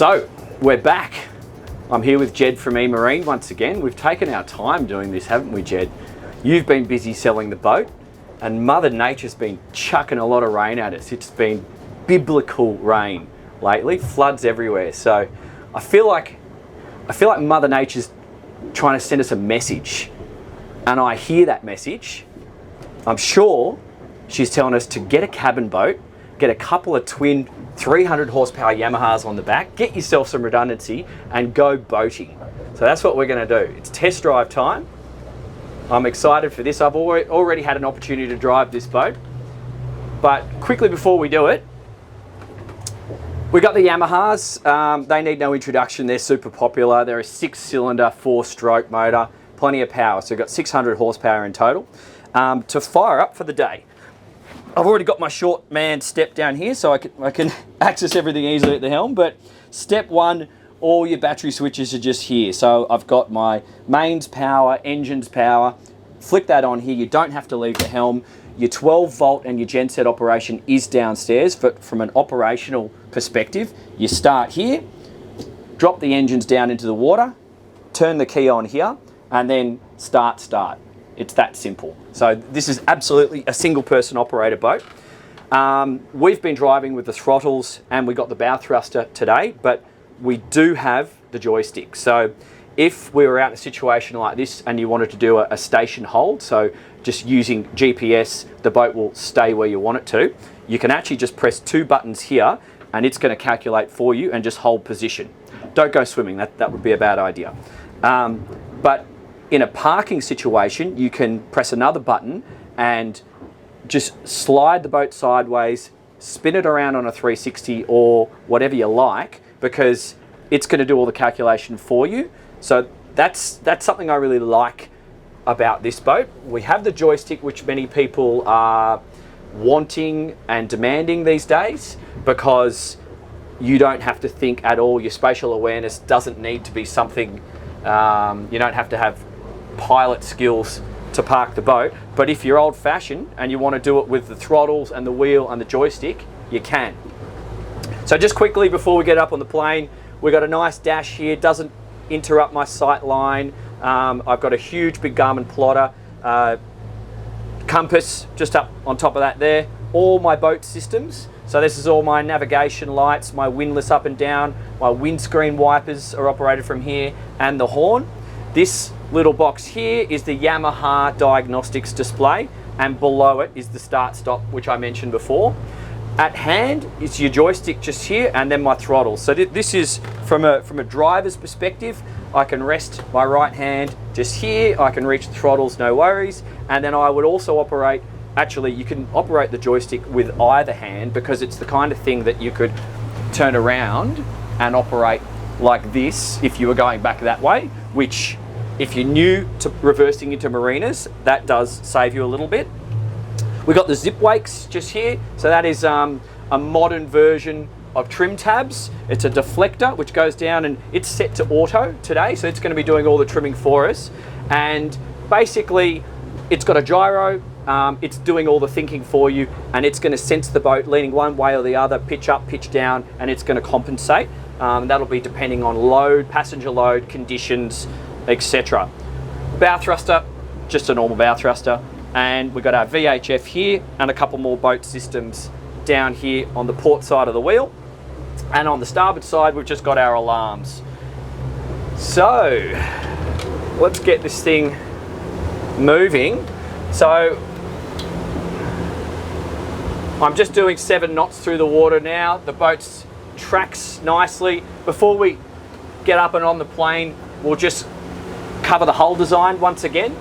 So we're back. I'm here with Jed from eMarine once again. We've taken our time doing this, haven't we, Jed? You've been busy selling the boat, and Mother Nature's been chucking a lot of rain at us. It's been biblical rain lately, floods everywhere. So I feel like Mother Nature's trying to send us a message, and I hear that message. I'm sure she's telling us to get a cabin boat, get a couple of twin 300 horsepower Yamahas on the back, get yourself some redundancy and go boating. So that's what we're going to do. It's test drive time. I'm excited for this. I've already had an opportunity to drive this boat. But quickly before we do it, we got the Yamahas. They need no introduction. They're super popular. They're a 6-cylinder, 4-stroke motor, plenty of power. So we've got 600 horsepower in total to fire up for the day. I've already got my short man step down here, so I can access everything easily at the helm. But step one, all your battery switches are just here. So I've got my mains power, engines power. Flick that on here. You don't have to leave the helm. Your 12 volt and your genset operation is downstairs. But from an operational perspective, you start here, drop the engines down into the water, turn the key on here, and then start. It's that simple. So this is absolutely a single person operator boat. We've been driving with the throttles and we got the bow thruster today, but we do have the joystick. So if we were out in a situation like this and you wanted to do a station hold, so just using GPS, the boat will stay where you want it to, you can actually just press 2 buttons here and it's going to calculate for you and just hold position. Don't go swimming, that would be a bad idea. But in a parking situation, you can press another button and just slide the boat sideways, spin it around on a 360 or whatever you like, because it's going to do all the calculation for you. So that's something I really like about this boat. We have the joystick, which many people are wanting and demanding these days, because you don't have to think at all. Your spatial awareness doesn't need to be something, you don't have to have pilot skills to park the boat. But if you're old-fashioned and you want to do it with the throttles and the wheel and the joystick, you can. So just quickly before we get up on the plane, we've got a nice dash here, doesn't interrupt my sight line. I've got a huge big Garmin plotter, compass just up on top of that there, all my boat systems. So this is all my navigation lights, my windlass up and down, my windscreen wipers are operated from here, and the horn. This little box here is the Yamaha Diagnostics display, and below it is the start-stop, which I mentioned before. At hand, it's your joystick just here, and then my throttle. So this is from a driver's perspective. I can rest my right hand just here. I can reach the throttles, no worries. And then I would also operate, actually you can operate the joystick with either hand, because it's the kind of thing that you could turn around and operate like this if you were going back that way, which if you're new to reversing into marinas, that does save you a little bit. We've got the zip wakes just here. So that is a modern version of trim tabs. It's a deflector which goes down, and it's set to auto today. So it's going to be doing all the trimming for us. And basically it's got a gyro. It's doing all the thinking for you, and it's going to sense the boat leaning one way or the other, pitch up, pitch down, and it's going to compensate. That'll be depending on load, passenger load, conditions, etc. Bow thruster, just a normal bow thruster. And we've got our VHF here and a couple more boat systems down here on the port side of the wheel. And on the starboard side, we've just got our alarms. So let's get this thing moving. So I'm just doing 7 knots through the water now. The boat tracks nicely. Before we get up and on the plane, we'll just cover the hull design once again.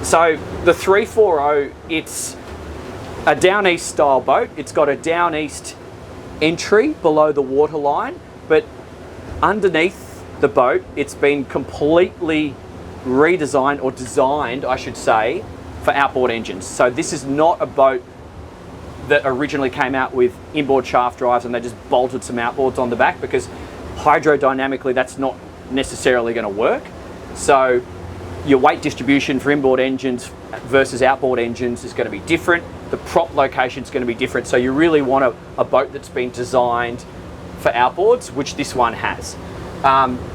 So the 34O, it's a down east style boat. It's got a down east entry below the waterline, but underneath the boat, it's been completely redesigned, or designed, I should say, for outboard engines. So this is not a boat that originally came out with inboard shaft drives and they just bolted some outboards on the back, because hydrodynamically that's not necessarily going to work. So your weight distribution for inboard engines versus outboard engines is going to be different. The prop location is going to be different. So you really want a boat that's been designed for outboards, which this one has.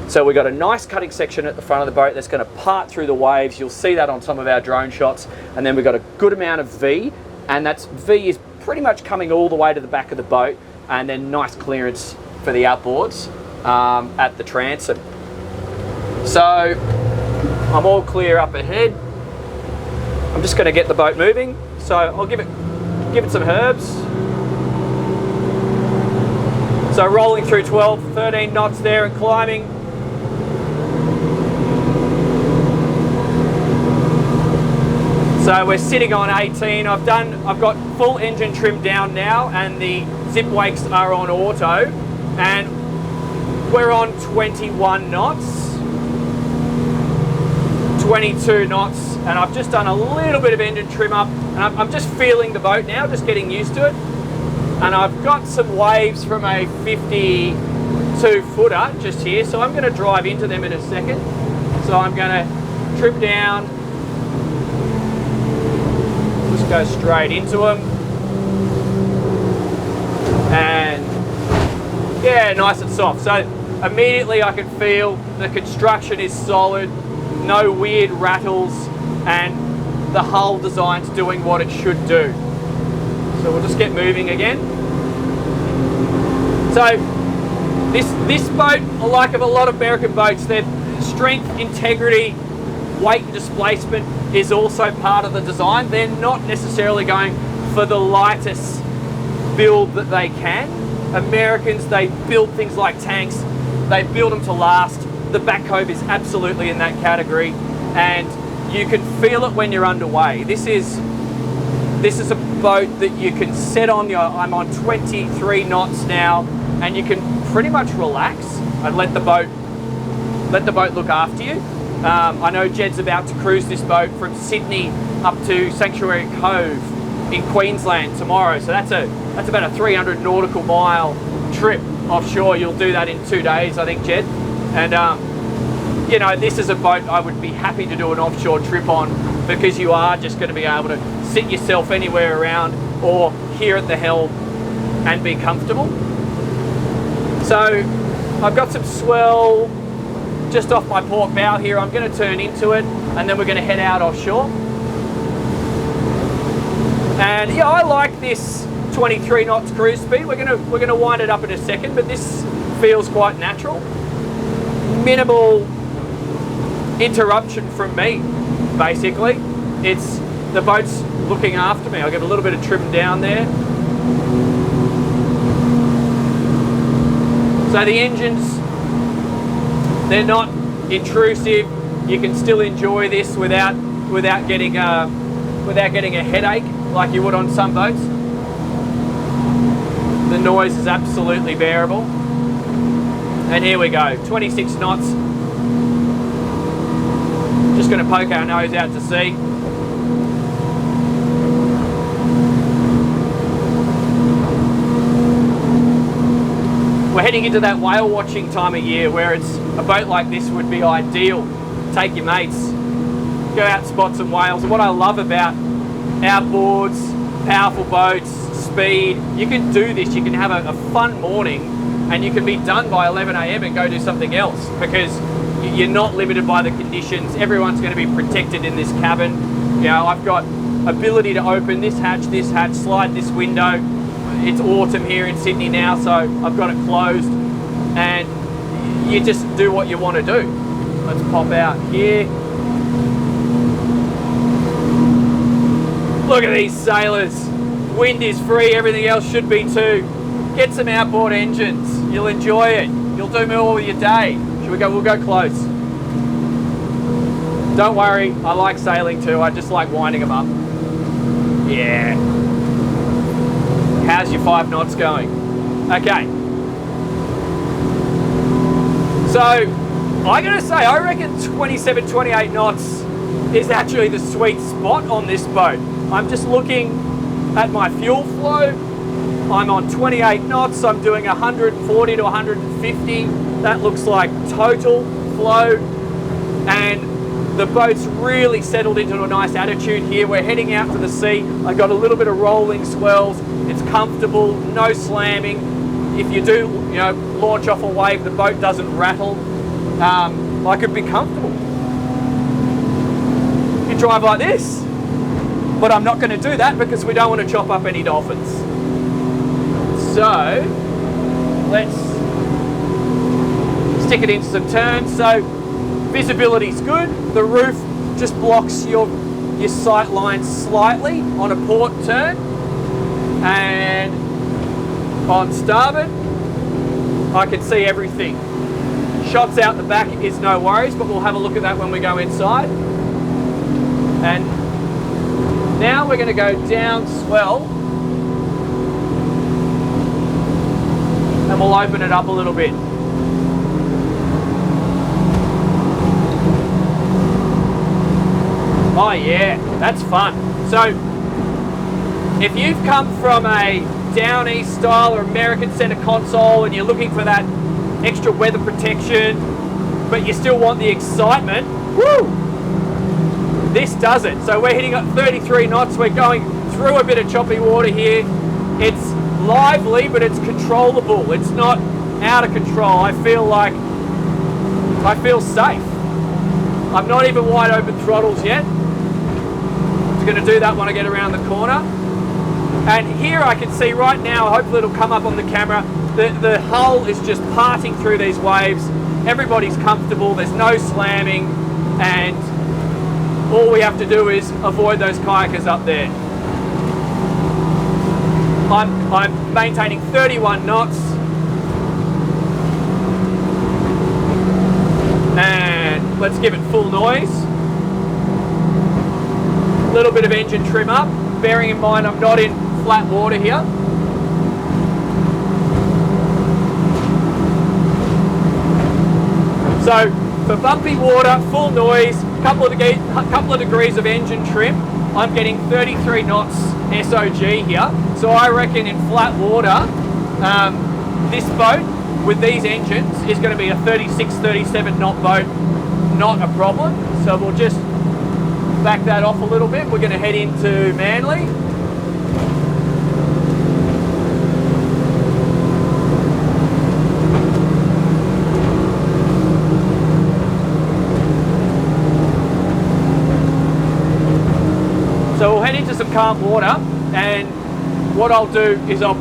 So we've got a nice cutting section at the front of the boat that's going to part through the waves. You'll see that on some of our drone shots. And then we've got a good amount of V, and that's V is pretty much coming all the way to the back of the boat, and then nice clearance for the outboards at the transom. So I'm all clear up ahead. I'm just going to get the boat moving. So I'll give it some herbs. So rolling through 12, 13 knots there and climbing. So we're sitting on 18. I've got full engine trimmed down now, and the zip wakes are on auto, and we're on 21 knots, 22 knots, and I've just done a little bit of engine trim up, and I'm just feeling the boat now, just getting used to it. And I've got some waves from a 52 footer just here, so I'm going to drive into them in a second. So I'm going to trim down, just go straight into them, and yeah, nice and soft. So immediately I can feel the construction is solid, no weird rattles, and the hull design's doing what it should do. So we'll just get moving again. So this boat, like of a lot of American boats, their strength, integrity, weight and displacement is also part of the design. They're not necessarily going for the lightest build that they can. Americans, they build things like tanks, they build them to last. The Back Cove is absolutely in that category, and you can feel it when you're underway. This is a boat that you can set on your, I'm on 23 knots now, and you can pretty much relax and let the boat look after you. I know Jed's about to cruise this boat from Sydney up to Sanctuary Cove in Queensland tomorrow. So that's about a 300 nautical mile trip offshore. You'll do that in 2 days, I think, Jed. And you know, this is a boat I would be happy to do an offshore trip on, because you are just going to be able to sit yourself anywhere around or here at the helm and be comfortable. So I've got some swell just off my port bow here. I'm going to turn into it, and then we're going to head out offshore. And yeah, I like this 23 knots cruise speed. We're going to wind it up in a second, but this feels quite natural. Minimal interruption from me, basically. It's the boat's looking after me. I'll get a little bit of trim down there. So the engines, they're not intrusive. You can still enjoy this without getting a headache like you would on some boats. The noise is absolutely bearable. And here we go, 26 knots. Just going to poke our nose out to sea. We're heading into that whale watching time of year where a boat like this would be ideal. Take your mates, go out and spot some whales. And what I love about outboards, powerful boats, speed, you can do this. You can have a fun morning, and you can be done by 11 AM and go do something else, because you're not limited by the conditions. Everyone's going to be protected in this cabin. You know, I've got ability to open this hatch, slide this window. It's autumn here in Sydney now, so I've got it closed, and you just do what you want to do. Let's pop out here. Look at these sailors. Wind is free, everything else should be too. Get some outboard engines. You'll enjoy it. You'll do more with your day. Should we go? We'll go close. Don't worry, I like sailing too. I just like winding them up. Yeah. How's your 5 knots going? Okay. So, I gotta say, I reckon 27, 28 knots is actually the sweet spot on this boat. I'm just looking at my fuel flow. I'm on 28 knots. I'm doing 140 to 150. That looks like total flow. And the boat's really settled into a nice attitude here. We're heading out to the sea. I got a little bit of rolling swells. It's comfortable, no slamming. if you do, you know, launch off a wave, the boat doesn't rattle. I could be comfortable. You drive like this, but I'm not going to do that because we don't want to chop up any dolphins. So let's stick it into some turns. So visibility's good. The roof just blocks your sight line slightly on a port turn, and on starboard I can see everything. Shots out the back is no worries, but we'll have a look at that when we go inside. And now we're going to go down swell, and we'll open it up a little bit. Oh yeah, that's fun. So if you've come from a down east style or American center console and you're looking for that extra weather protection, but you still want the excitement, woo! This does it. So we're hitting at 33 knots. We're going through a bit of choppy water here. It's lively, but it's controllable. It's not out of control. I feel safe. I'm not even wide open throttles yet. I'm going to do that when I get around the corner. And here I can see right now, hopefully it'll come up on the camera, the hull is just parting through these waves. Everybody's comfortable, there's no slamming, and all we have to do is avoid those kayakers up there. I'm maintaining 31 knots. And let's give it full noise. A little bit of engine trim up, bearing in mind I'm not in flat water here. So for bumpy water, full noise, couple of degrees of engine trim, I'm getting 33 knots SOG here. So I reckon in flat water, this boat with these engines is going to be a 36, 37 knot boat, not a problem. So we'll just back that off a little bit. We're going to head into Manly. So we'll head into some calm water, and what I'll do is I'll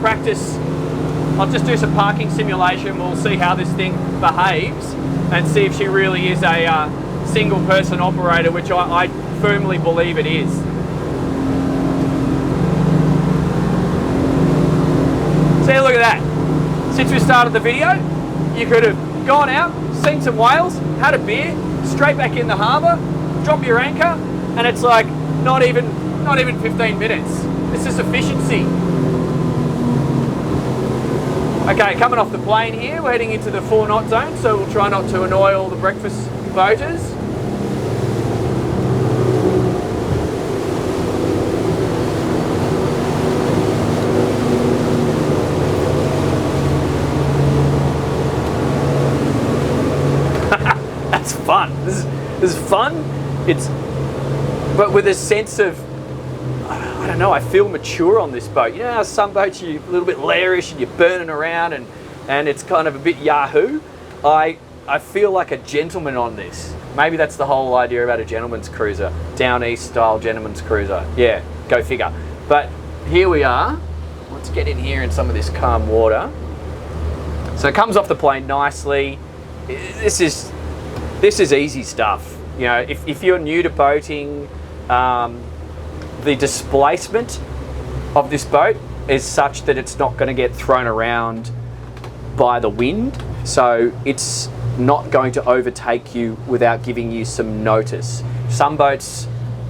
just do some parking simulation. We'll see how this thing behaves and see if she really is a single person operator, which I firmly believe it is. See, look at that. Since we started the video, you could have gone out, seen some whales, had a beer, straight back in the harbour, drop your anchor, and it's like not even 15 minutes. It's just efficiency. Okay, coming off the plane here, we're heading into the 4 knot zone, so we'll try not to annoy all the breakfast boaters. That's fun. This is fun. But with a sense of, I don't know, I feel mature on this boat. You know how some boats you're a little bit lairish and you're burning around and it's kind of a bit yahoo? I feel like a gentleman on this. Maybe that's the whole idea about a gentleman's cruiser. Down east style gentleman's cruiser. Yeah, go figure. But here we are. Let's get in here in some of this calm water. So it comes off the plane nicely. This is easy stuff. You know, if you're new to boating, the displacement of this boat is such that it's not going to get thrown around by the wind, so it's not going to overtake you without giving you some notice. Some boats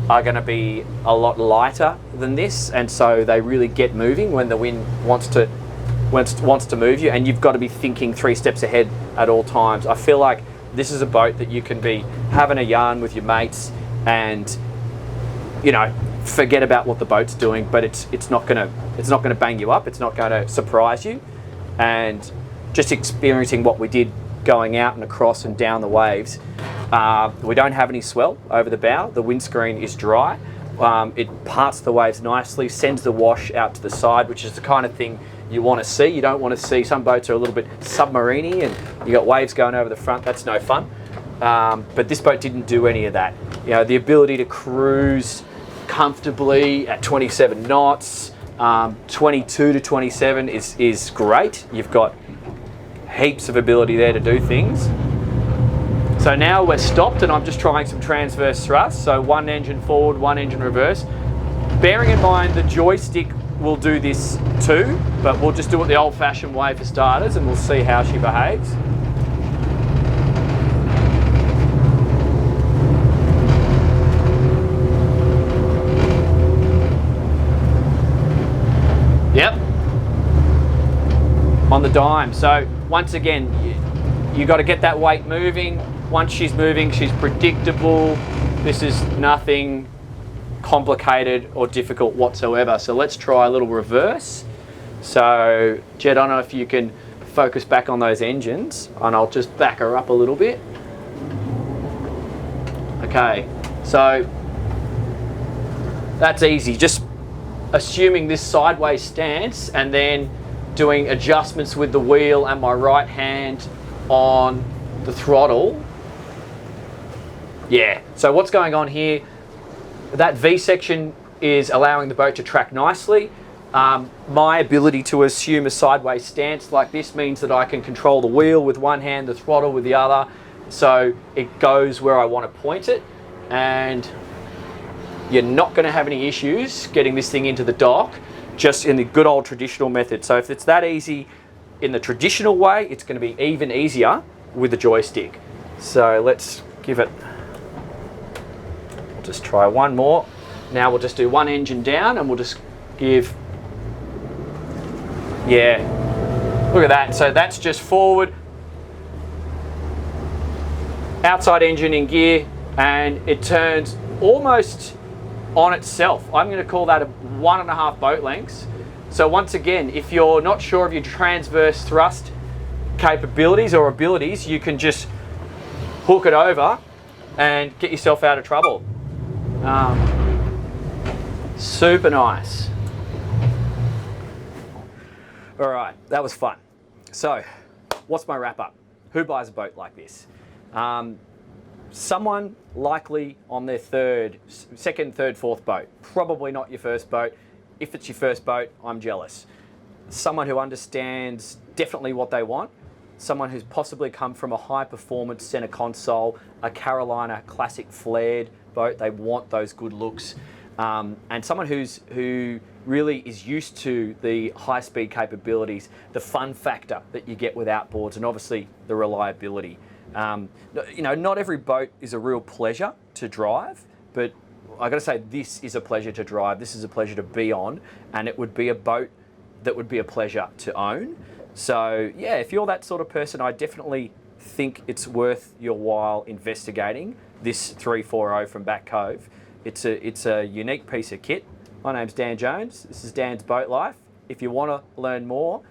are going to be a lot lighter than this, and so they really get moving when the wind wants to move you, and you've got to be thinking 3 steps ahead at all times. I feel like this is a boat that you can be having a yarn with your mates and, you know, forget about what the boat's doing, but it's not gonna bang you up, it's not gonna surprise you. And just experiencing what we did going out and across and down the waves, we don't have any swell over the bow, the windscreen is dry, It parts the waves nicely, sends the wash out to the side, which is the kind of thing you want to see. You don't want to see, some boats are a little bit submarine-y and you got waves going over the front. That's no fun. But this boat didn't do any of that. You know, the ability to cruise comfortably at 27 knots, 22 to 27 is great. You've got heaps of ability there to do things. So now we're stopped and I'm just trying some transverse thrust. So one engine forward, one engine reverse. Bearing in mind the joystick will do this too, but we'll just do it the old-fashioned way for starters and we'll see how she behaves. Yep, on the dime. So once again, you got to get that weight moving. Once she's moving, she's predictable. This is nothing complicated or difficult whatsoever. So let's try a little reverse. So Jed, I don't know if you can focus back on those engines and I'll just back her up a little bit. Okay, so that's easy. Just assuming this sideways stance and then doing adjustments with the wheel and my right hand on the throttle. Yeah, so what's going on here, that V section is allowing the boat to track nicely. My ability to assume a sideways stance like this means that I can control the wheel with one hand, the throttle with the other, so it goes where I want to point it, and you're not going to have any issues getting this thing into the dock just in the good old traditional method. So if it's that easy in the traditional way, it's going to be even easier with the joystick. So let's give it, we'll just try one more. Now we'll just do one engine down and we'll just give, yeah, look at that. So that's just forward, outside engine in gear, and it turns almost on itself. I'm going to call that a 1.5 boat lengths. So once again, if you're not sure of your transverse thrust capabilities or abilities, you can just hook it over and get yourself out of trouble. Super nice. All right, that was fun. So what's my wrap up? Who buys a boat like this? Someone likely on their second, third, fourth boat. Probably not your first boat. If it's your first boat, I'm jealous. Someone who understands definitely what they want. Someone who's possibly come from a high performance center console, a Carolina classic flared boat. They want those good looks. And someone who really is used to the high speed capabilities, the fun factor that you get with outboards, and obviously the reliability. You know, not every boat is a real pleasure to drive, but I got to say this is a pleasure to drive. This is a pleasure to be on, and it would be a boat that would be a pleasure to own. So yeah, if you're that sort of person, I definitely think it's worth your while investigating this 34O from Back Cove. It's a unique piece of kit. My name's Dan Jones. This is Dan's Boat Life. If you want to learn more,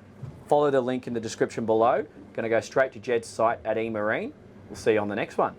follow the link in the description below. Going to go straight to Jed's site at eMarine. We'll see you on the next one.